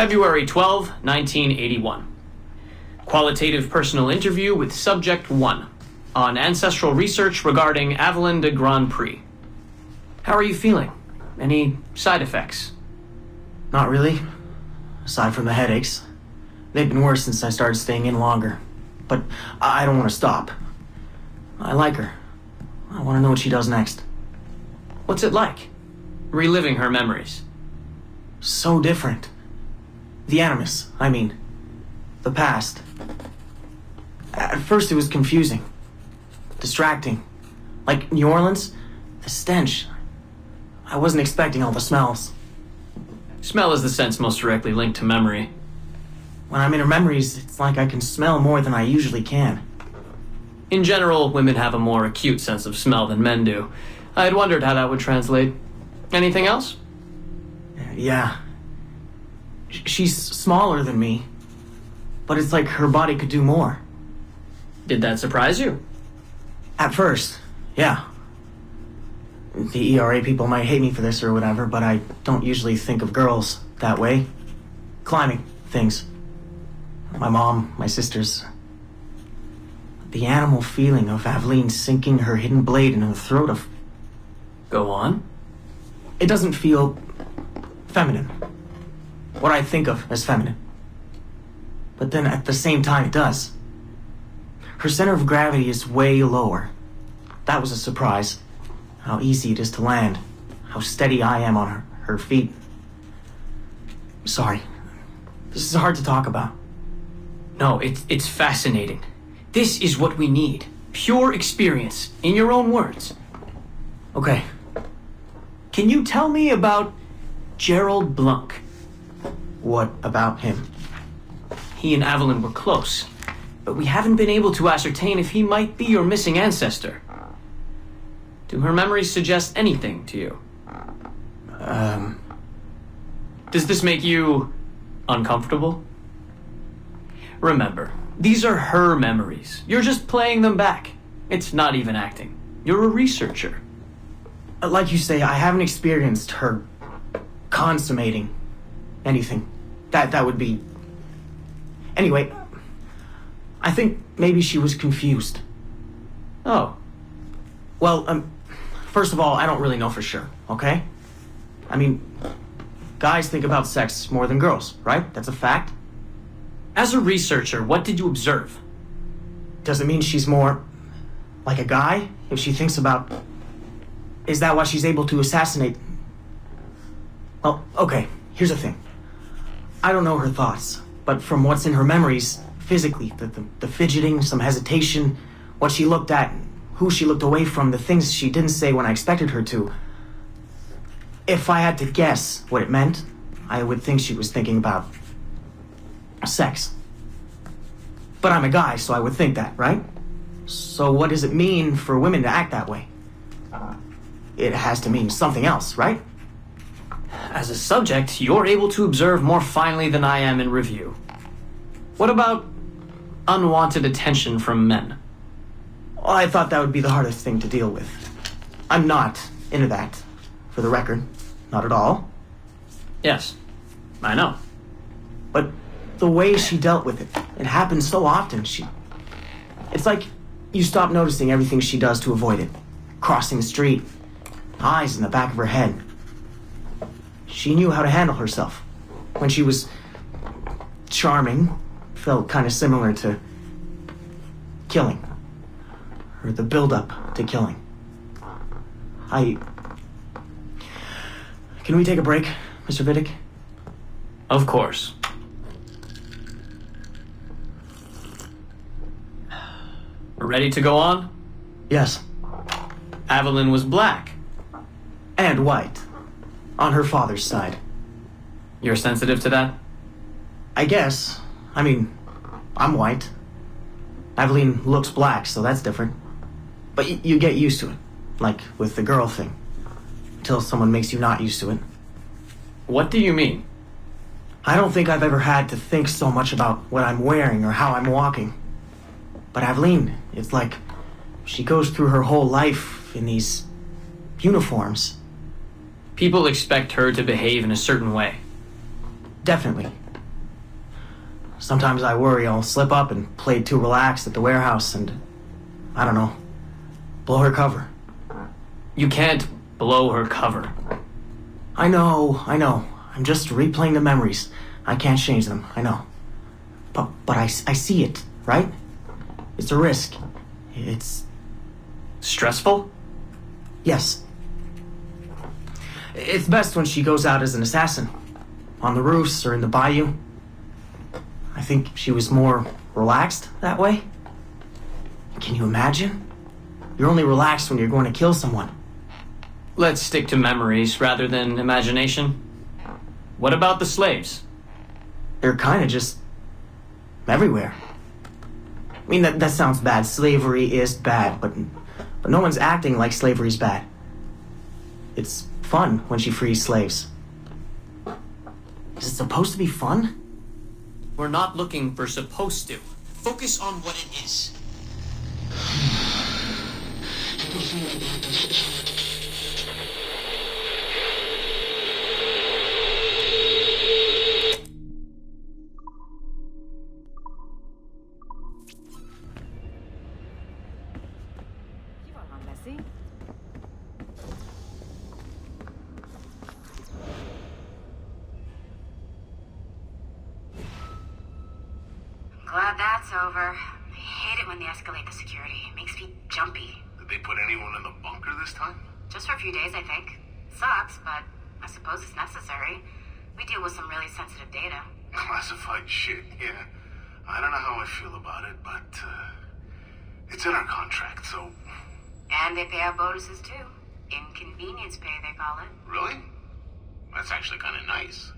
February 12, 1981. Qualitative personal interview with Subject 1 on ancestral research regarding Evelyn de Grand Prix. How are you feeling? Any side effects? Not really. Aside from the headaches. They've been worse since I started staying in longer. But I don't want to stop. I like her. I want to know what she does next. What's it like? Reliving her memories. So different. The animus, I mean. The past. At first it was confusing. Distracting. Like New Orleans, the stench. I wasn't expecting all the smells. Smell is the sense most directly linked to memory. When I'm in her memories, it's like I can smell more than I usually can. In general, women have a more acute sense of smell than men do. I had wondered how that would translate. Anything else? Yeah. She's smaller than me, but it's like her body could do more. Did that surprise you? At first, yeah. The ERA people might hate me for this or whatever, but I don't usually think of girls that way. Climbing things. My mom, my sisters. The animal feeling of Aveline sinking her hidden blade into the throat of... Go on. It doesn't feel feminine. What I think of as feminine. But then at the same time it does. Her center of gravity is way lower. That was a surprise. How easy it is to land. How steady I am on her feet. Sorry. This is hard to talk about. No, it's fascinating. This is what we need. Pure experience, in your own words. Okay. Can you tell me about Gerald Blunk? What about him? He and Evelyn were close, but we haven't been able to ascertain if he might be your missing ancestor. Do her memories suggest anything to you? Does this make you uncomfortable? Remember, these are her memories. You're just playing them back. It's not even acting. You're a researcher. Like you say, I haven't experienced her consummating anything. That would be... Anyway, I think maybe she was confused. Oh. Well, first of all, I don't really know for sure, okay? I mean, guys think about sex more than girls, right? That's a fact. As a researcher, what did you observe? Does it mean she's more like a guy if she thinks about... Is that why she's able to assassinate... Well, okay, here's the thing. I don't know her thoughts, but from what's in her memories, physically, the fidgeting, some hesitation, what she looked at, who she looked away from, the things she didn't say when I expected her to. If I had to guess what it meant, I would think she was thinking about sex. But I'm a guy, so I would think that, right? So what does it mean for women to act that way? It has to mean something else, right? As a subject, you're able to observe more finely than I am in review. What about unwanted attention from men? Well, I thought that would be the hardest thing to deal with. I'm not into that, for the record. Not at all. Yes, I know. But the way she dealt with it happens so often. It's like you stop noticing everything she does to avoid it. Crossing the street, eyes in the back of her head. She knew how to handle herself. When she was charming, felt kind of similar to killing. Or the build-up to killing. Can we take a break, Mr. Vidic? Of course. Ready to go on? Yes. Evelyn was black. And white. On her father's side. You're sensitive to that? I guess. I mean, I'm white. Aveline looks black, so that's different. But you get used to it. Like with the girl thing. Until someone makes you not used to it. What do you mean? I don't think I've ever had to think so much about what I'm wearing or how I'm walking. But Aveline, it's like she goes through her whole life in these uniforms. People expect her to behave in a certain way. Definitely. Sometimes I worry I'll slip up and play too relaxed at the warehouse and, I don't know, blow her cover. You can't blow her cover. I know. I'm just replaying the memories. I can't change them, I know. But I see it, right? It's a risk. It's... Stressful? Yes. It's best when she goes out as an assassin. On the roofs or in the bayou. I think she was more relaxed that way. Can you imagine? You're only relaxed when you're going to kill someone. Let's stick to memories rather than imagination. What about the slaves? They're kind of just everywhere. I mean, that sounds bad. Slavery is bad, but no one's acting like slavery's bad. It's fun when she frees slaves. Is it supposed to be fun? We're not looking for supposed to. Focus on what it is. Glad that's over. I hate it when they escalate the security. It makes me jumpy. Did they put anyone in the bunker this time? Just for a few days, I think. Sucks, but I suppose it's necessary. We deal with some really sensitive data. Classified shit, yeah. I don't know how I feel about it, but it's in our contract, so... And they pay out bonuses, too. Inconvenience pay, they call it. Really? That's actually kind of nice.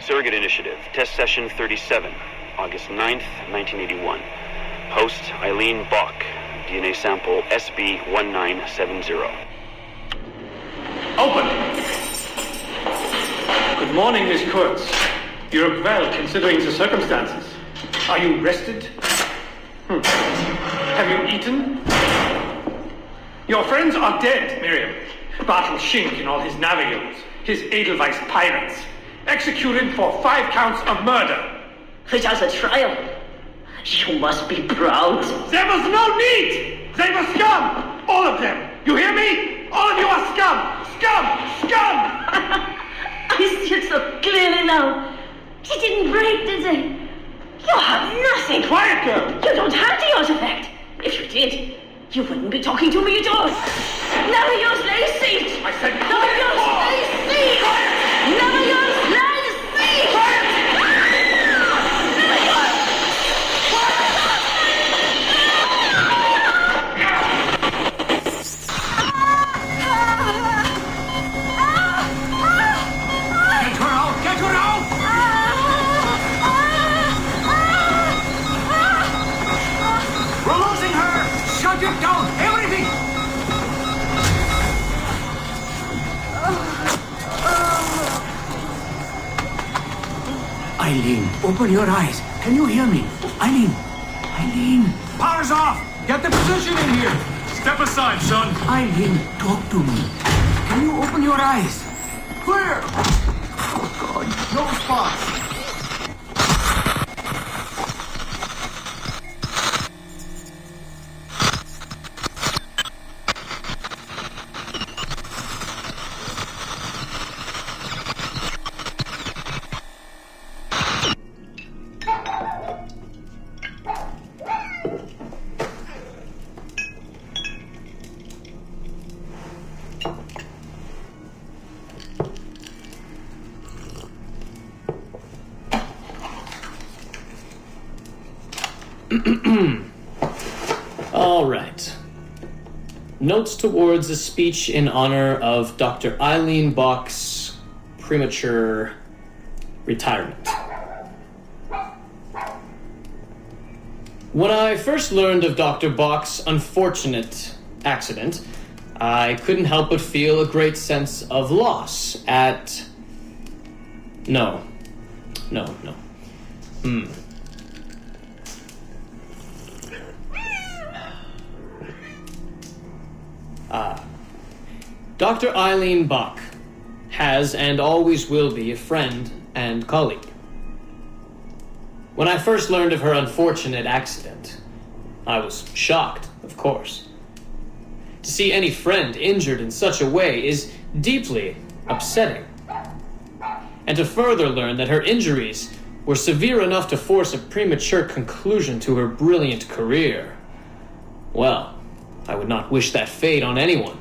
Surrogate Initiative, Test Session 37, August 9th, 1981. Host Eileen Bach, DNA sample SB1970. Open! Good morning, Miss Kurtz. You look well, considering the circumstances. Are you rested? Have you eaten? Your friends are dead, Miriam. Bartel Schink and all his navigators, his Edelweiss pirates, executed for 5 counts of murder. It has a trial. You must be proud. There was no need! They were scum! All of them! You hear me? All of you are scum! Scum! Scum! I see it so clearly now. He didn't break, did they? You have nothing. Quiet, girl! You don't have the artifact. If you did, you wouldn't be talking to me at all. Never use lazy. I said Never quiet! use lazy. Never use lazy. Quiet! Never use. Get her out! Get her out! We're losing her! Shut it down! Everything! Eileen, open your eyes. Can you hear me? Eileen! Eileen! Power's off! Get the position in here! Step aside, son! Eileen, talk to me. Can you open your eyes? Clear! No response! All right. Notes towards a speech in honor of Dr. Eileen Bach's premature retirement. When I first learned of Dr. Bach's unfortunate accident, I couldn't help but feel a great sense of loss at... No. Dr. Eileen Bach has and always will be a friend and colleague. When I first learned of her unfortunate accident, I was shocked, of course. To see any friend injured in such a way is deeply upsetting. And to further learn that her injuries were severe enough to force a premature conclusion to her brilliant career, well, I would not wish that fate on anyone.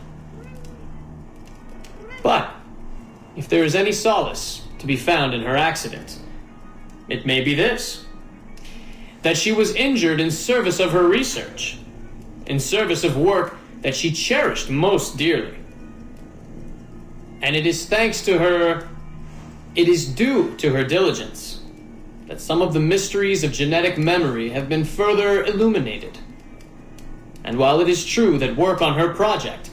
But if there is any solace to be found in her accident, it may be this: that she was injured in service of her research, in service of work that she cherished most dearly. And it is due to her diligence that some of the mysteries of genetic memory have been further illuminated. And while it is true that work on her project,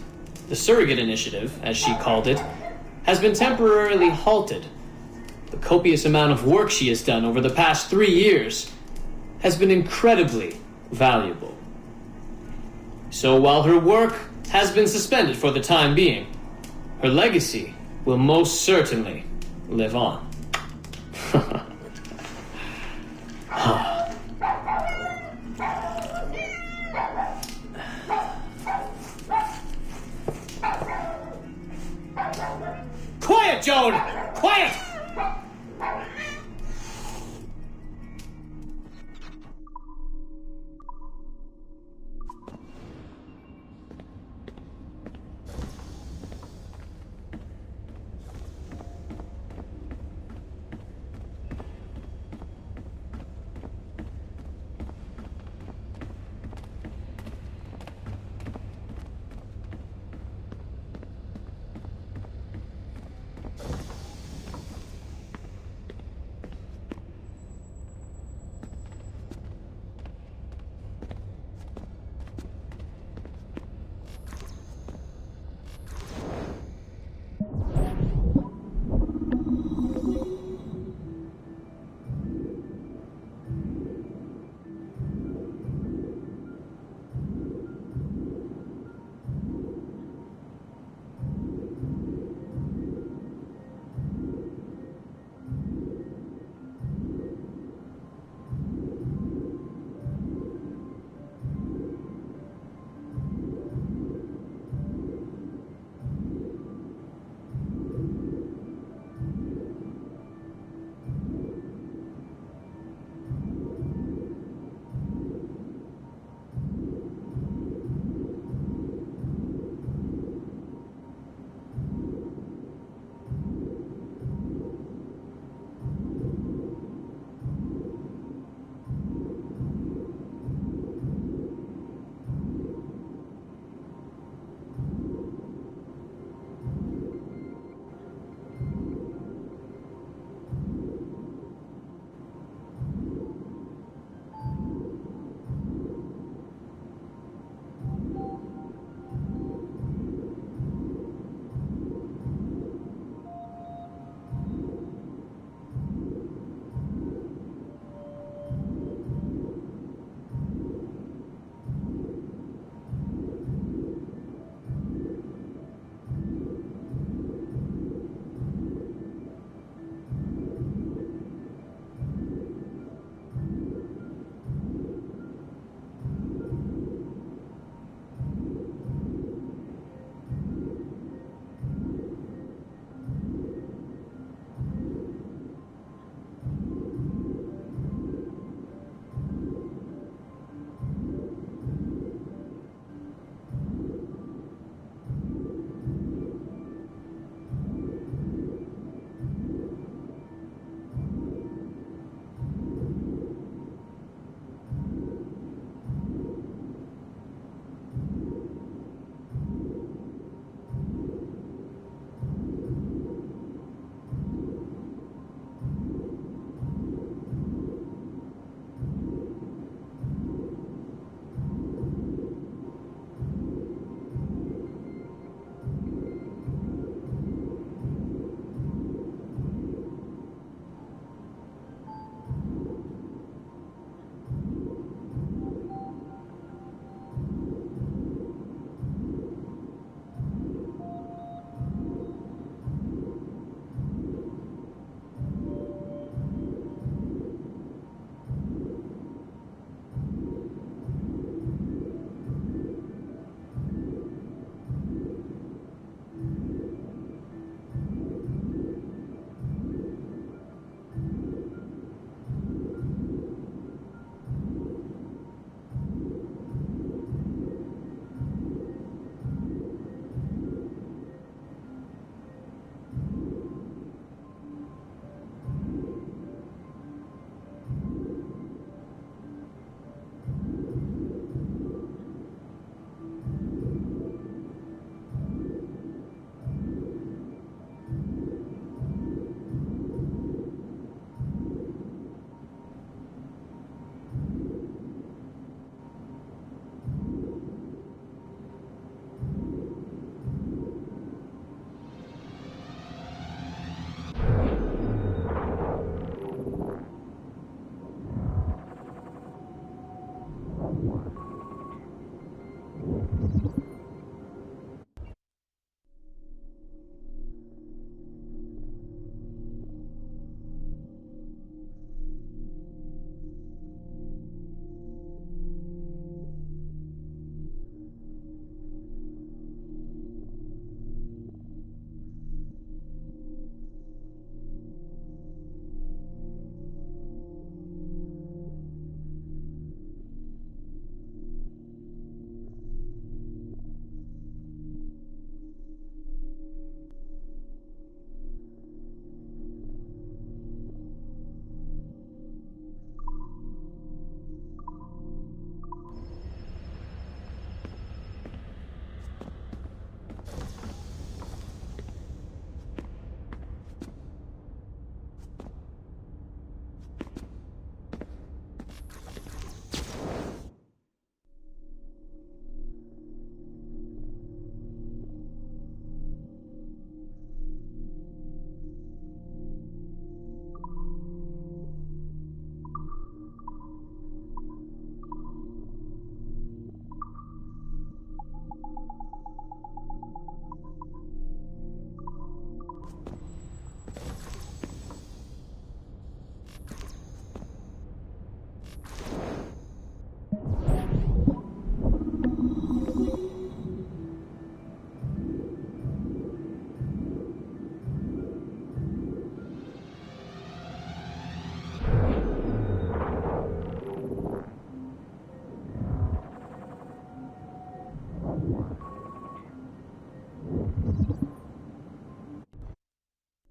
the Surrogate Initiative, as she called it, has been temporarily halted, the copious amount of work she has done over the past 3 years has been incredibly valuable. So while her work has been suspended for the time being, her legacy will most certainly live on. Quiet, Joan! Quiet!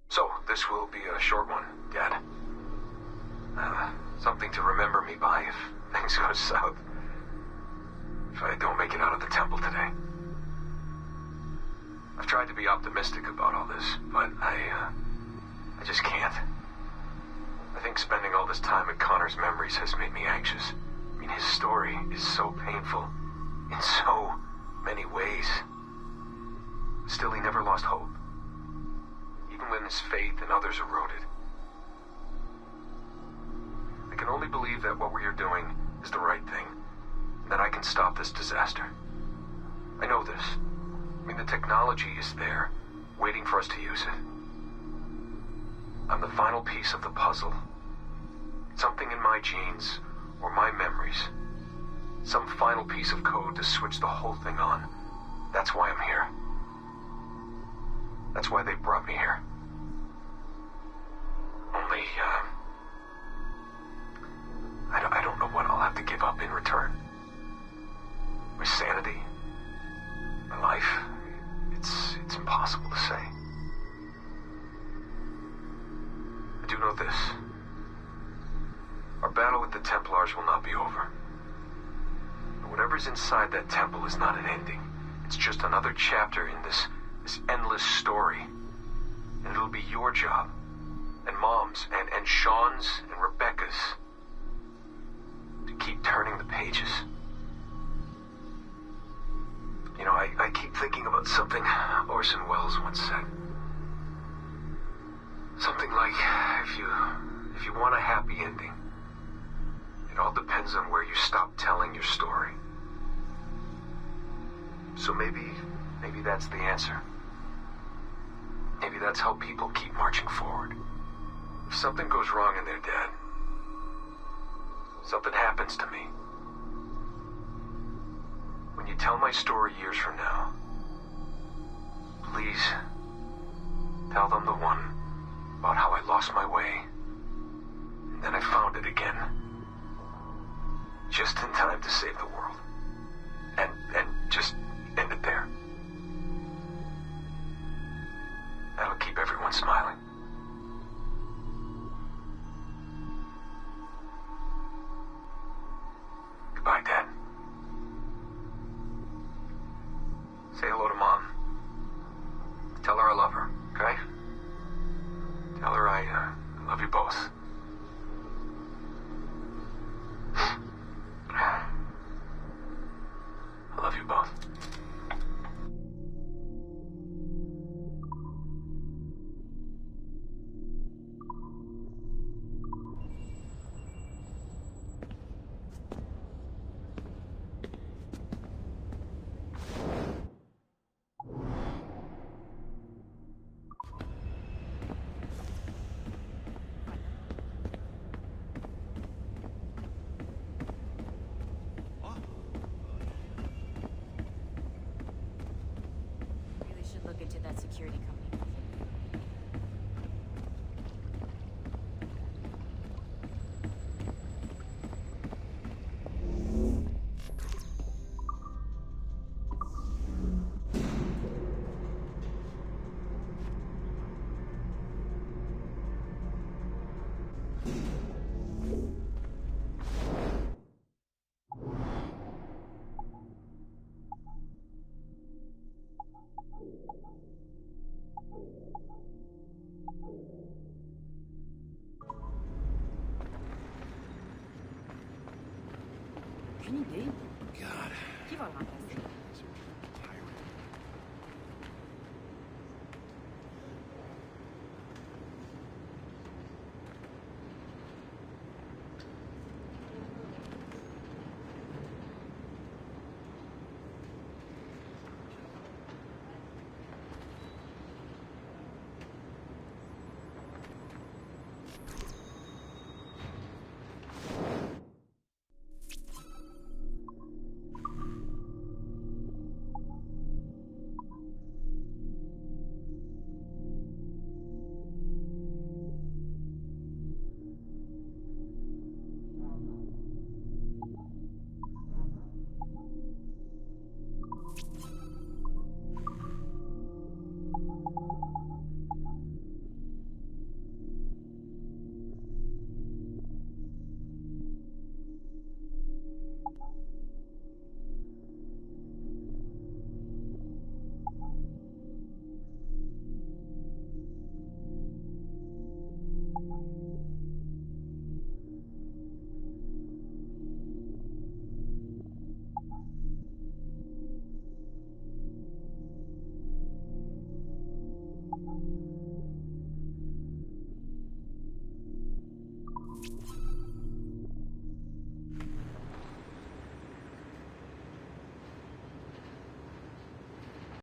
So, this will be a short one, Dad. Something to remember me by if things go south. If I don't make it out of the temple today. I've tried to be optimistic about all this, but I just can't. I think spending all this time in Connor's memories has made me anxious. I mean, his story is so painful in so many ways. Still, he never lost hope. Even when his faith in others eroded. I can only believe that what we are doing is the right thing, and that I can stop this disaster. I know this. I mean, the technology is there, waiting for us to use it. I'm the final piece of the puzzle. Something in my genes, or my memories. Some final piece of code to switch the whole thing on. That's why I'm here. That's why they brought me here. Only, I don't know what I'll have to give up in return. My sanity, my life, it's impossible to say. I do know this. Our battle with the Templars will not be over. And whatever's inside that temple is not an ending. It's just another chapter in this endless story. And it'll be your job, and Mom's, and Sean's, and Rebecca's, to keep turning the pages. You know, I keep thinking about something Orson Welles once said. Something like, if you want a happy ending, it all depends on where you stop telling your story. So maybe that's the answer. Maybe that's how people keep marching forward. If something goes wrong in their dad, something happens to me. When you tell my story years from now, please tell them the one about how I lost my way, and then I found it again. Just in time to save the world. And just end it there. That'll keep everyone smiling. Goodbye, Dad. Say hello to Mom. Tell her I love her, okay? Tell her I love you both. I love you both. did that security company with it? Aucune idée. God. Qui va le remplacer?